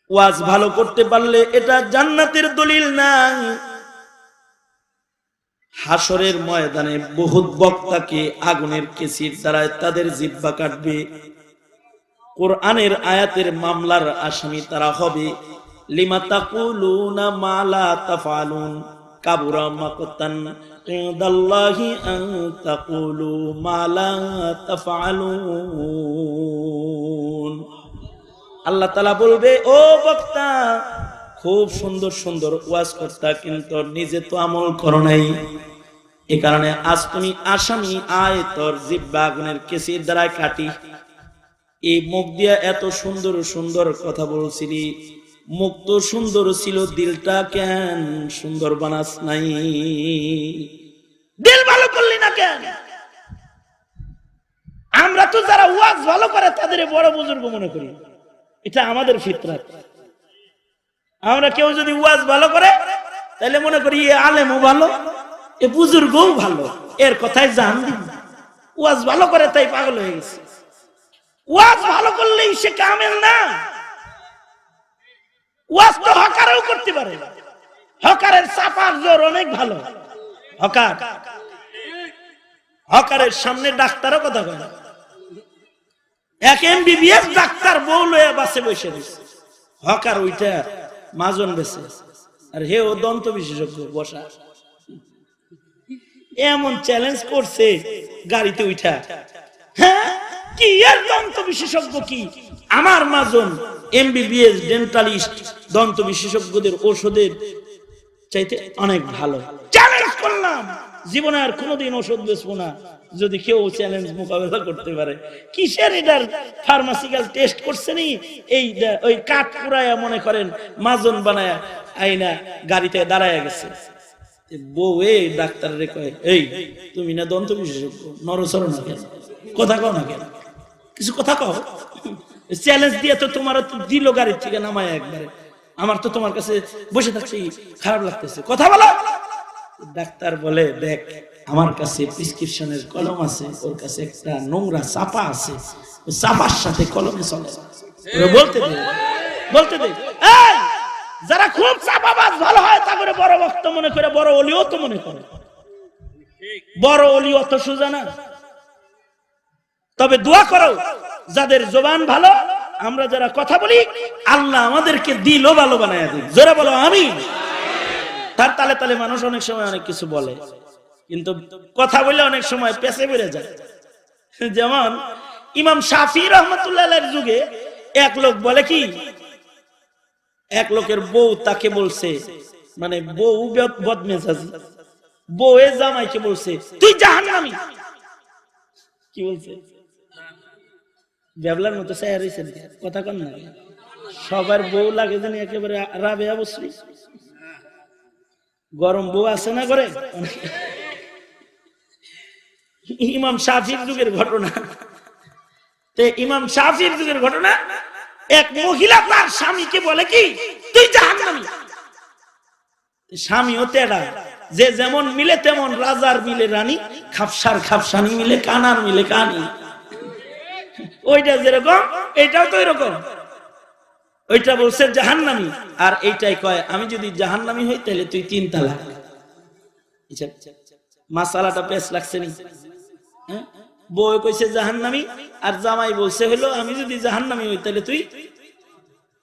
ওয়াজ ভালো করতে পারলে এটা জান্নাতের দলিল না। হাসরের ময়দানে বহুত বক্তাকে আগুনের কেসির দ্বারা তাদের জিহ্বা কাটবে। কোরআনের আয়াতের মামলার আসামি তারা হবে। লিমা তাকুলুনা মা লা তাফআলুন কাবুরা মাকতান ইনদাল্লাহি আন তাকুলু মা লা তাফআলুন। আল্লাহ তাআলা বলবে, ও বক্তা, খুব সুন্দর সুন্দর ওয়াজ করতা, কিন্তু নিজে তো আমল করো নাই। এই কারণে আজ তুমি আসামি, আয় তোর জিহ্বা আগুনের কেসির দ্বারা কাটি। এই মুখ দিয়া এত সুন্দর সুন্দর কথা বলছিলি, মুখ তো সুন্দর ছিল, দিলটা কেন সুন্দর বানাস নাই? দিল ভালো করলি না কেন? আমরা তো যারা ওয়াজ ভালো করে তাদের বড় বুজুর্গ মনে করি, এটা আমাদের ফিতরাত। আমরা কেউ যদি ওয়াজ ভালো করে তাহলে মনে করি এ আলেমও ভালো, এ বুজুর্গও ভালো, এর কথাই জান দিন। ওয়াজ ভালো করে তাই পাগল হয়ে গেছে। ওয়াজ ভালো করলেই সে কামেল না। ওয়াজ তো হকারেও করতে পারে। হকারের চাপার জোর অনেক ভালো। হকারের সামনে ডাক্তারও কথা কয় না। এক এমবিবিএস ডাক্তার বউ লয়ে বাসে বসে রয়েছে, হকার ওইটা মাজন বেছে, আর হে ও দন্ত বিশেষজ্ঞ বসা। এমন চ্যালেঞ্জ করছে গাড়িতে উঠা, হ্যাঁ কি এর দন্ত বিশেষজ্ঞ কি? আমার মাজন এমবিবিএস ডেন্টালিস্ট দন্ত বিশেষজ্ঞদের ওষুধের চাইতে অনেক ভালো। চ্যালেঞ্জ করলাম, জীবনে আর কোনোদিন ওষুধ বেচবো না যদি কেউ চ্যালেঞ্জ মোকাবেলা করতে পারে। কিসের এটার ফার্মাসিক্যাল টেস্ট করছে নি, এই ওই কাঠ পুরায়া মনে করেন মাজন বানায়া আইনা গাড়িতে দাঁড়ায় গেছে। বউ এই ডাক্তার রে কয়, এই তুমি না দন্ত বিশেষজ্ঞ, নরসর না কেন, কথা কও না কেন, কিছু কথা কও। চ্যালেঞ্জ দিয়ে তো তোমার দিল গাড়ির থেকে নামায় একবারে, আমার তো তোমার কাছে বসে থাকছি খারাপ লাগতেছে, কথা বলো। ডাক্তার বলে, দেখ আমার কাছে প্রেসক্রিপশনের কলম আছে, ওর কাছে একটা নোংরা চাপা আছে, ওই চাপার সাথে কলমে চলে। বলতে দে। এই যারা খুব চাপাবাজ ভালো হয় তা করে বড় বক্তা মনে করে, বড় ওলিও তো মনে করে। বড় ওলি অত সোজা না। তবে দোয়া করো যাদের জবান ভালো, আমরা যারা কথা বলি, আল্লাহ আমাদেরকে দিলও ভালো বানায় দিন। জোরে বলো আমিন। তার তালে তালে মানুষ অনেক সময় অনেক কিছু বলে, কিন্তু কথা বললে অনেক সময় পেছে বেড়ে যায়। যেমন ইমাম শাফি রহমতুল্লাহের যুগে এক লোক বলে কি, এক লোকের বউ তাকে বলছে, মানে বউ বদমেজাজি, বউয়ে জামাইকে বলছে তুই জাহান্নামী। কি বলছে? বেবলার মতো চায়া রইছেন, কথা কন না। সবার বউ লাগে জানি একেবারে রাবেয়া বসরি। গরম বউ আছে না করে। ইমাম শাফির যুগের ঘটনা, ইমাম শাফির যুগের ঘটনা, এক মহিলা তার স্বামীকে বলে কি তুই জাহান্নামী। স্বামীও তেড়া, যে যেমন মিলে তেমন, রাজার মিলে রানী, খাপসার খাপসানি মিলে কানার মিলে কানি। ওইটা যেরকম এইটাও তো এরকম। ওইটা বলছে জাহান্নামী, আর এইটাই কয় আমি যদি জাহান্নামী হই তাহলে তুই 3 তালাক। মাসালাটা পেশ লাগছে নি? বউ কইছে জাহান্নামী, আর জামাই বলছে হলো আমি যদি জাহান্নামী হই তাহলে তুই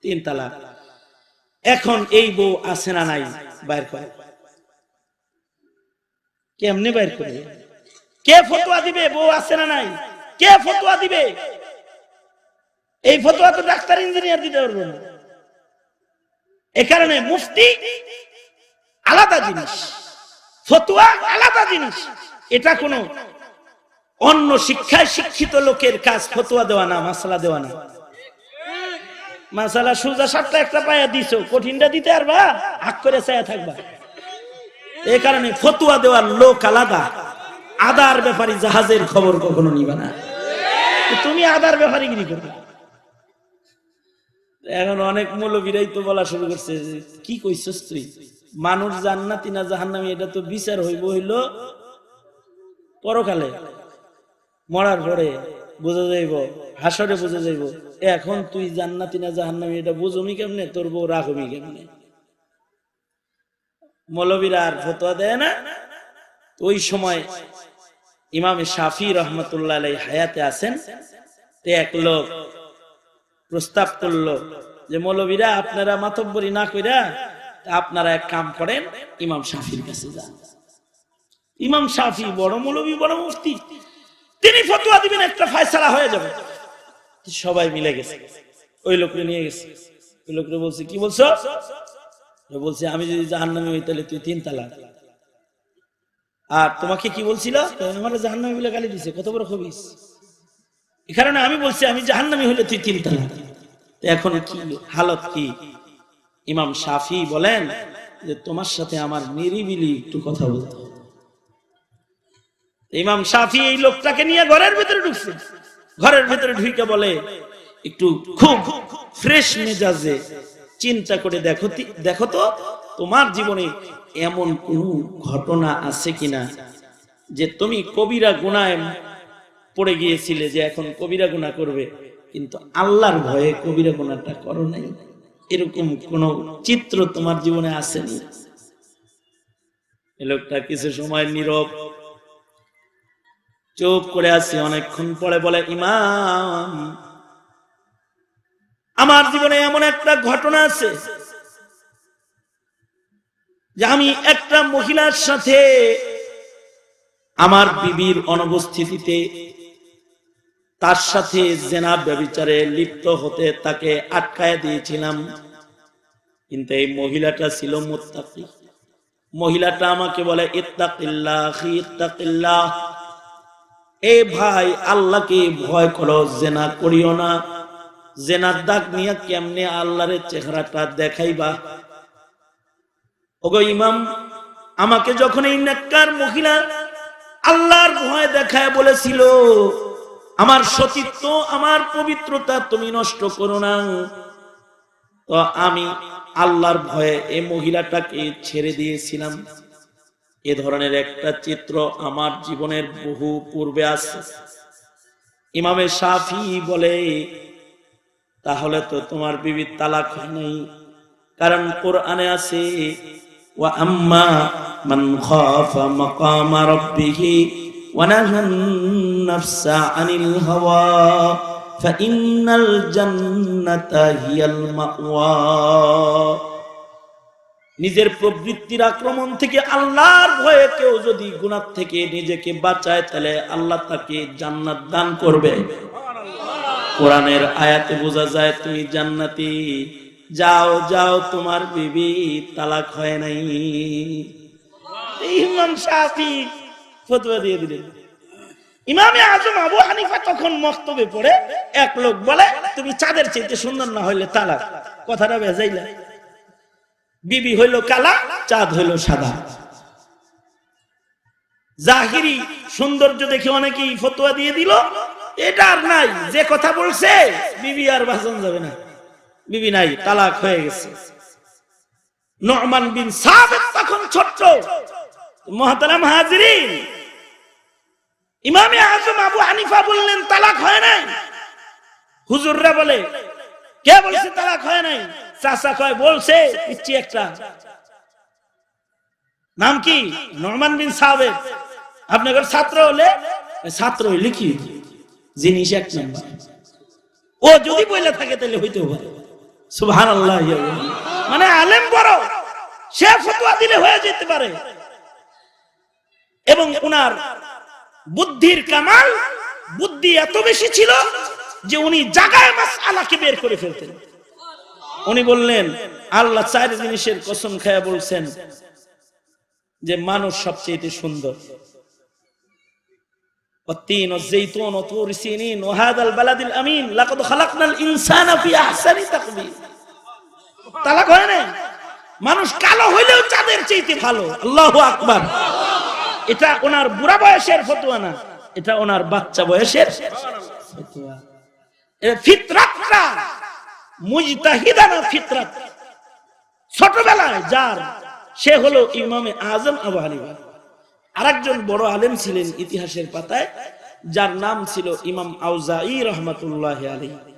3 তালাক। এখন এই বউ আছে না নাই? বাইর করে। কেমনে বাইর করে? কে ফতোয়া দিবে? বউ আছে না নাই? কে ফতোয়া দিবে? এই ফতোয়া তো ডাক্তার ইঞ্জিনিয়ার দিতে পারবে না। এ কারণে মুফতি আলাদা জিনিস, ফতোয়া আলাদা জিনিস। এটা কোনো অন্য শিক্ষায় শিক্ষিত লোকের কাজ ফতোয়া দেওয়া না, মাসালা দেওয়া না। মাসালা সোজা সাতটা একটা পায়া দিছো, কঠিনটা দিতে পারবা? হাক করে চায়া থাকবা। এই কারণে ফতোয়া দেওয়ার লোক আলাদা। আদার ব্যাপারে জাহাজের খবর কখনো নিবা না। তুমি আদার ব্যাপারে গিরি করবে। এখন অনেক মৌলবীরাই তো বলা শুরু করছে, কি কইছস তুই, মানুষ জান্নাতি না জাহান্নামী এটা তো বিচার হইব হইল পরকালে, মরার পরে বোঝা যাইব, হাসরে বোঝা যাইব। এখন তুই জান্নাতি না জাহান্নামী এটা বুঝুমি কেমনে, তোর বউ রাখবি কেমনে? মৌলবীরা আর ফতোয়া দেয় না। ওই সময় ইমাম শাফি রহমতুল্লাহ আলাইহি হায়াতে আছেন। তো এক লোক প্রস্তাব করলো যে মৌলবীরা আপনারা মাতব্বরি না কইরা আপনারা এক কাম করেন, ইমাম শাফির কাছে যান। ইমাম শাফি বড় মৌলবী, বড় মুফতি, তিনি ফতোয়া দিবেন, একটা ফয়সালা হয়ে যাবে। সবাই মিলে গেছে, ওই লোককে নিয়ে গেছে। ওই লোকরে বলছে, কি বলছো? বলছে, আমি যদি জাহান্নামী হই তাহলে তুই 3 তালাক। আর তোমাকে কি বলছিল? আমার জাহান্নামী বলে গালি দিছে, কত বড় খবিস। এই কারণে আমি বলছি আমি জাহান্নামী হলে তুই 3 তালাক। এখন কি হালত কি? ইমাম শাফি বলেন যে তোমার সাথে আমার নিরিবিলি একটু কথা বলতে হবে। ইমাম শাফি এই লোকটাকে নিয়ে ঘরের ভিতরে ঢুকছে। ঘরের ভিতরে ঢুকে বলে, একটু খুব ফ্রেশ মেজাজে চিন্তা করে দেখো তো তোমার জীবনে এমন কোন ঘটনা আছে কিনা যে তুমি কবিরা গুনাহে পড়ে গিয়েছিলে, যে এখন কবিরা গুনাহ করবে কিন্তু আল্লাহর ভয়ে কবিরা গুনাহটা করো নাই, এরকম কোন চিত্র তোমার জীবনে আসেনি? এই লোকটা কিছু সময় নীরব চুপ করে আছে। অনেকক্ষণ পরে বলে, ইমাম, আমার জীবনে এমন একটা ঘটনা আছে যে আমি একটা মহিলার সাথে আমার বিবির অনুপস্থিতিতে তার সাথে জিনা ব্যভিচারে লিপ্ত হতে তাকে আটকায় দিয়েছিলাম। কিন্তু এই মহিলাটা ছিল মুত্তাকি। মহিলাটা আমাকে বলে, ইত্তাকিল্লাহ ইত্তাকিল্লাহ, এ ভাই আল্লাহকে ভয় করো, জিনা করিও না। জিনার দাগ নিয়ে কেমনে আল্লাহর চেহারাটা দেখাইবা? ওগো ইমাম, আমাকে যখন এই নেককার মহিলা আল্লাহর ভয় দেখায় বলেছিল আমার সতীত্ব, আমার পবিত্রতা তুমি নষ্ট করো না, তো আমি আল্লাহর ভয়ে এই মহিলাটাকে ছেড়ে দিয়েছিলাম। এ ধরনের একটা চিত্র আমার জীবনের বহু পূর্বে আছে। ইমামে শাফি বলে, তাহলে তো তোমার বিবির তালাক হয় নাই, কারণ কোরআনে আছে, ওয়া আম্মা মান খাফা মাকামা রাব্বিহি ওয়া নাহান নাফসা আনিল হাওয়া ফাইন্নাল জান্নাতা হিয়াল মাওয়া। নিজের প্রবৃত্তির আক্রমণ থেকে আল্লাহর ভয়ে কেউ যদি গুনাহ থেকে নিজেকে বাঁচায়, তাহলে আল্লাহ তাকে জান্নাত দান করবে। কোরআনের আয়াতে বোঝা যায় তুমি জান্নাতি। যাও যাও, তোমার বিবি তালাক হয় নাই। ইমাম শাফি ফতোয়া দিয়ে দিলেন। ইমামে আজম আবু হানিফা তখন মক্তবে পড়ে, এক লোক বলে, তুমি চাঁদের চাইতে সুন্দর না হইলে তালাক। কথাটা বেজাইলা। বিবি হইল কালা, চাঁদ হইল সাদা। জাহিরি সৌন্দর্য দেখে অনেকেই ফতোয়া দিয়ে দিল, এটা আর নাই। যে কথা বলছে বিবি আর বাঁচানো যাবে না, বিবি নাই, তালাক হয়ে গেছে। নুমান বিন সাবিত তখন ছোট্ট। মুহতারাম হাজিরিন, ইমামে আজম আবু হানিফা বললেন তালাক হয় নাই। হুজুররা বলে, কে বলছে তালাক হয় নাই? চাচা কয়, বলছে পিচ্চি একটা, নাম কি? নুমান বিন সাবিত। আপনাদের ছাত্র হলে, ছাত্র হইলে কি জিনিস এক নাম্বার। ও যদি বলে থাকে তাহলে হইতেও পারে। সুবহানাল্লাহ। মানে আলেম বড়, সে ফতোয়া দিলে হয়ে যেতে পারে। এবং উনার বুদ্ধির কামাল, বুদ্ধি এত বেশি ছিল যে উনি জায়গায় মাসআলাকে বের করে ফেলতেন। উনি বললেন, আল্লাহ 4 জিনিসের কসম খায়া বলছেন যে মানুষ সবচেয়ে সুন্দর। والتين والزيتون وطور سينين وهذا البلد الأمين لقد خلقنا الإنسان في أحسن تقويم। তালাক হয় না, মানুষ কালো হইলেও চাঁদের চাইতে ভালো। আল্লাহু আকবার। এটা ওনার বুড়া বয়সের ফতোয়া না, এটা ওনার বাচ্চা বয়সের ফতোয়া। ফিতরাতটা মুজতাহিদানা ফিতরাত, ছোটবেলায় যার, সে হলো ইমামে আজম আবু হানিফা। আরেকজন বড় আলেম ছিলেন ইতিহাসের পাতায়, যার নাম ছিল ইমাম আউজাঈ রহমাতুল্লাহি আলাইহি।